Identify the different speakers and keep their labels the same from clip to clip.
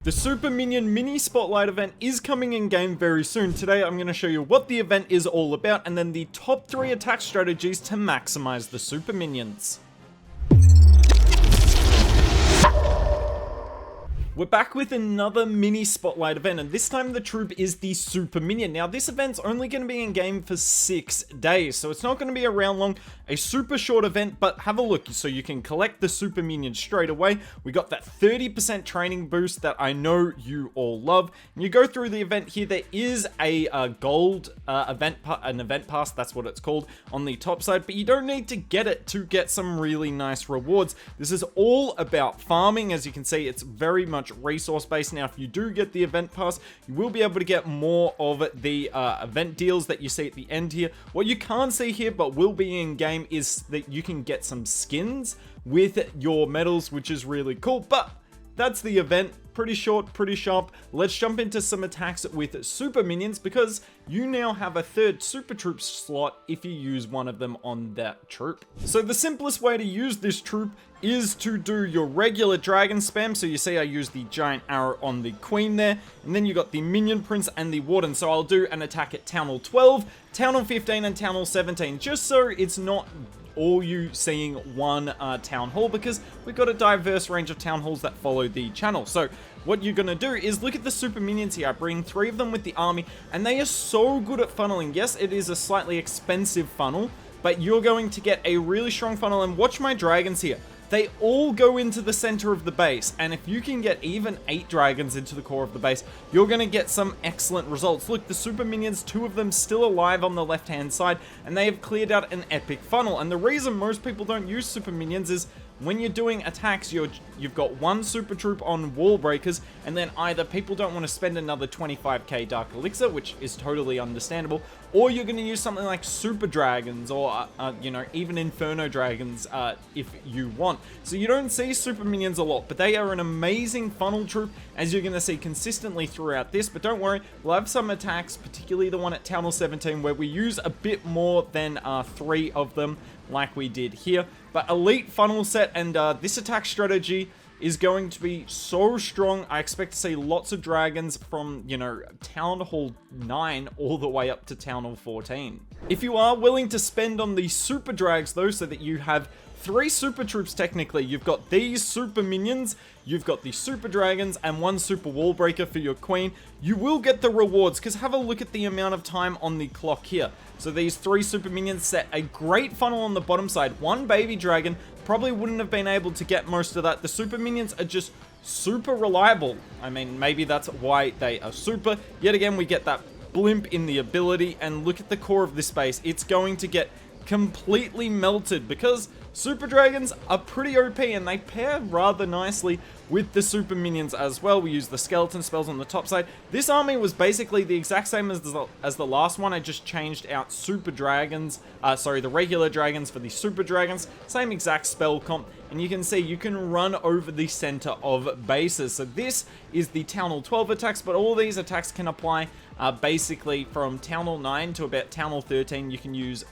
Speaker 1: The Super Minion Mini Spotlight event is coming in game very soon. Today I'm going to show you what the event is all about and then the top 3 attack strategies to maximize the Super Minions. We're back with another mini spotlight event, and this time the troop is the Super Minion. Now this event's only going to be in game for 6 days, so it's not going to be around long, a super short event, but have a look so you can collect the Super Minion straight away. We got that 30% training boost that I know you all love. And you go through the event here, there is a gold event pass, that's what it's called, on the top side, but you don't need to get it to get some really nice rewards. This is all about farming. As you can see, it's very much resource based. Now if you do get the event pass, you will be able to get more of the event deals that you see at the end here. What you can't see here but will be in game is that you can get some skins with your medals, which is really cool. But that's the event. Pretty short, pretty sharp. Let's jump into some attacks with Super Minions, because you now have a third Super Troop slot if you use one of them on that troop. So the simplest way to use this troop is to do your regular dragon spam. So you see I use the giant arrow on the queen there, and then you got the minion prince and the warden. So I'll do an attack at Town Hall 12, Town Hall 15 and Town Hall 17, just so it's not all you seeing one town hall, because we've got a diverse range of town halls that follow the channel. So what you're gonna do is look at the Super Minions here. I bring 3 of them with the army, and they are so good at funneling. Yes, it is a slightly expensive funnel, but you're going to get a really strong funnel. And watch my dragons here. They all go into the center of the base, and if you can get even 8 dragons into the core of the base, you're going to get some excellent results. Look, the Super Minions, 2 of them still alive on the left-hand side, and they have cleared out an epic funnel. And the reason most people don't use Super Minions is when you're doing attacks, you've got 1 super troop on wall breakers, and then either people don't want to spend another 25k dark elixir, which is totally understandable, or you're going to use something like super dragons, or you know, even inferno dragons if you want. So you don't see Super Minions a lot, but they are an amazing funnel troop, as you're going to see consistently throughout this. But don't worry, we'll have some attacks, particularly the one at Town Hall 17, where we use a bit more than 3 of them, like we did here. But elite funnel set, and this attack strategy is going to be so strong. I expect to see lots of dragons from, you know, Town Hall 9 all the way up to Town Hall 14. If you are willing to spend on the super drags though, so that you have 3 super troops technically, you've got these Super Minions, you've got the super dragons, and 1 super wall breaker for your queen, you will get the rewards, because have a look at the amount of time on the clock here. So these 3 Super Minions set a great funnel on the bottom side. 1 baby dragon probably wouldn't have been able to get most of that. The Super Minions are just super reliable. I mean, maybe that's why they are super. Yet again, we get that blimp in the ability, and look at the core of this base. It's going to get completely melted, because super dragons are pretty OP, and they pair rather nicely with the Super Minions as well. We use the skeleton spells on the top side. This army was basically the exact same as the last one. I just changed out super dragons, the regular dragons for the super dragons. Same exact spell comp, and you can see you can run over the center of bases. So this is the Town Hall 12 attacks, but all these attacks can apply basically from Town Hall 9 to about Town Hall 13. You can use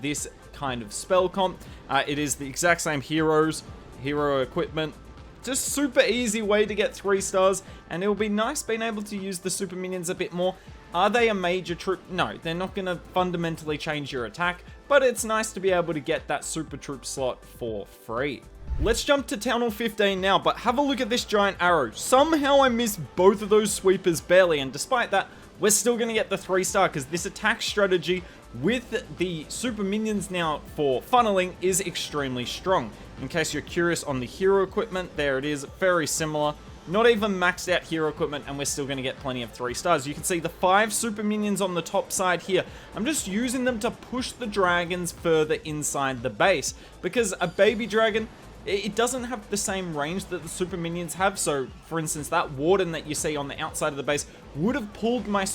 Speaker 1: this kind of spell comp. It is the exact same hero equipment. Just super easy way to get 3 stars, and it'll be nice being able to use the Super Minions a bit more. Are they a major troop? No, they're not going to fundamentally change your attack, but it's nice to be able to get that super troop slot for free. Let's jump to Town Hall 15 now, but have a look at this giant arrow. Somehow I missed both of those sweepers barely, and despite that, we're still going to get the 3-star, because this attack strategy with the Super Minions now for funneling is extremely strong. In case you're curious on the hero equipment, there it is, very similar. Not even maxed out hero equipment, and we're still going to get plenty of 3 stars. You can see the 5 Super Minions on the top side here. I'm just using them to push the dragons further inside the base, because a baby dragon, it doesn't have the same range that the Super Minions have. So, for instance, that warden that you see on the outside of the base would have pulled my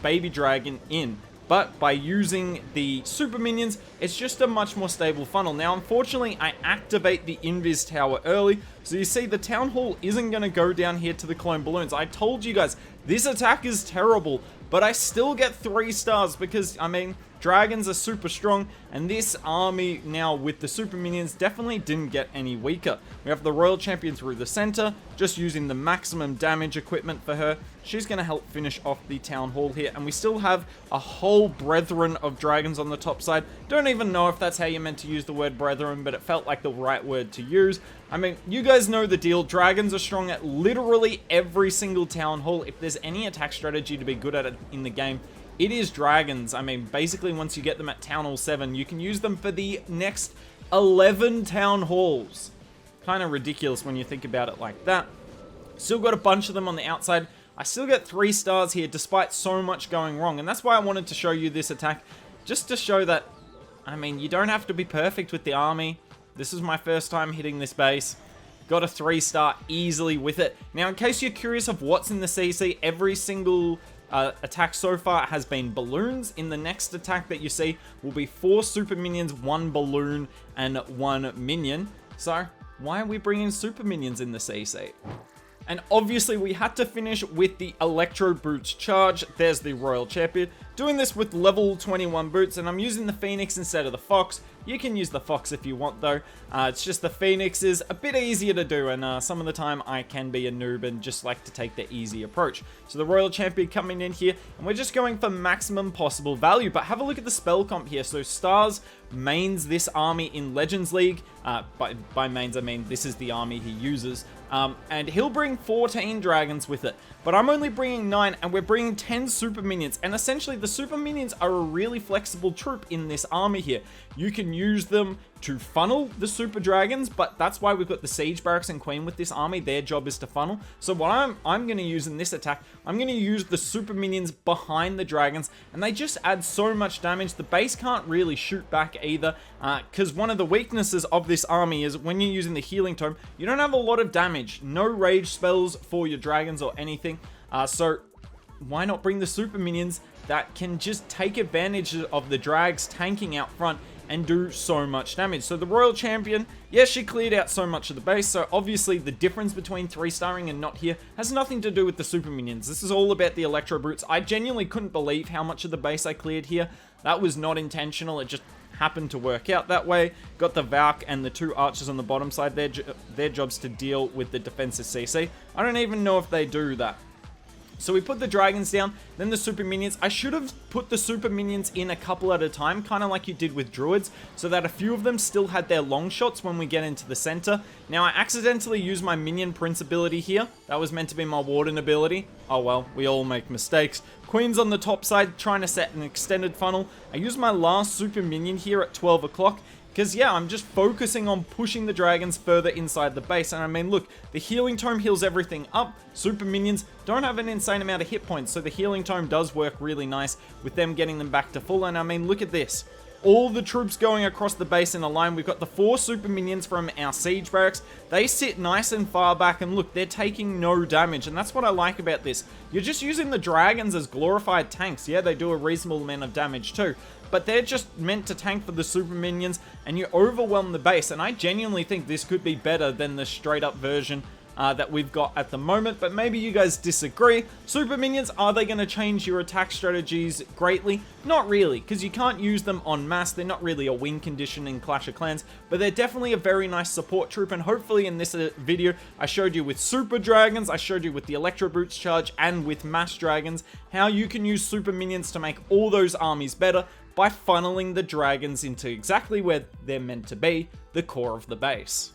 Speaker 1: baby dragon in. But by using the Super Minions, it's just a much more stable funnel. Now, unfortunately, I activate the Invis Tower early, So you see, the Town Hall isn't going to go down here to the clone balloons. I told you guys, this attack is terrible, but I still get 3 stars because, I mean, dragons are super strong, and this army now with the super minions definitely didn't get any weaker. We have the Royal Champion through the center, just using the maximum damage equipment for her. She's going to help finish off the Town Hall here, and we still have a whole brethren of dragons on the top side. Don't even know if that's how you're meant to use the word brethren, but it felt like the right word to use. I mean, you guys know the deal. Dragons are strong at literally every single Town Hall. If there's any attack strategy to be good at it in the game, it is dragons. I mean, basically once you get them at Town Hall 7, you can use them for the next 11 Town Halls. Kind of ridiculous when you think about it like that. Still got a bunch of them on the outside. I still get 3 stars here despite so much going wrong. And that's why I wanted to show you this attack. Just to show that, I mean, you don't have to be perfect with the army. This is my first time hitting this base. Got a 3-star easily with it. Now, in case you're curious of what's in the CC, every single attack so far has been balloons. In the next attack that you see will be 4 super minions, 1 balloon, and 1 minion. So, why are we bringing super minions in the CC? And obviously we had to finish with the Electro Boots charge. There's the Royal Champion. Doing this with level 21 boots, and I'm using the Phoenix instead of the Fox. You can use the Fox if you want though. It's just the Phoenix is a bit easier to do, and some of the time I can be a noob and just like to take the easy approach. So the Royal Champion coming in here, and we're just going for maximum possible value. But have a look at the spell comp here. So Stars mains this army in Legends League. By mains I mean this is the army he uses. And he'll bring 14 dragons with it. But I'm only bringing 9, and we're bringing 10 super minions. And essentially, the super minions are a really flexible troop in this army here. You can use them to funnel the super dragons, but that's why we've got the Siege Barracks and Queen with this army. Their job is to funnel. So what I'm going to use in this attack, I'm going to use the super minions behind the dragons, and they just add so much damage. The base can't really shoot back either, because one of the weaknesses of this army is when you're using the Healing Tome, you don't have a lot of damage. No rage spells for your dragons or anything. So why not bring the super minions that can just take advantage of the drags tanking out front and do so much damage. So the Royal Champion, yes, she cleared out so much of the base, so obviously the difference between 3-starring and not here has nothing to do with the super minions. This is all about the Electro Brutes. I genuinely couldn't believe how much of the base I cleared here. That was not intentional, it just happened to work out that way. Got the Valk and the 2 archers on the bottom side. Their job's to deal with the defensive CC. I don't even know if they do that. So we put the dragons down, then the super minions. I should have put the super minions in a couple at a time, kind of like you did with druids, so that a few of them still had their long shots when we get into the center. Now I accidentally used my minion prince ability here. That was meant to be my warden ability. Oh well, we all make mistakes. Queen's on the top side, trying to set an extended funnel. I used my last super minion here at 12 o'clock. Because, yeah, I'm just focusing on pushing the dragons further inside the base. And I mean, look, the Healing Tome heals everything up. Super minions don't have an insane amount of hit points. So the Healing Tome does work really nice with them getting them back to full. And I mean, look at this. All the troops going across the base in a line. We've got the 4 super minions from our Siege Barracks. They sit nice and far back, and look, they're taking no damage, and that's what I like about this. You're just using the dragons as glorified tanks. Yeah, they do a reasonable amount of damage too, but they're just meant to tank for the super minions, and you overwhelm the base, and I genuinely think this could be better than the straight up version that we've got at the moment, but maybe you guys disagree. Super minions, are they going to change your attack strategies greatly? Not really, because you can't use them en masse. They're not really a win condition in Clash of Clans, but they're definitely a very nice support troop, and hopefully in this video, I showed you with super dragons, I showed you with the Electro Brutes charge, and with mass dragons, how you can use super minions to make all those armies better by funneling the dragons into exactly where they're meant to be, the core of the base.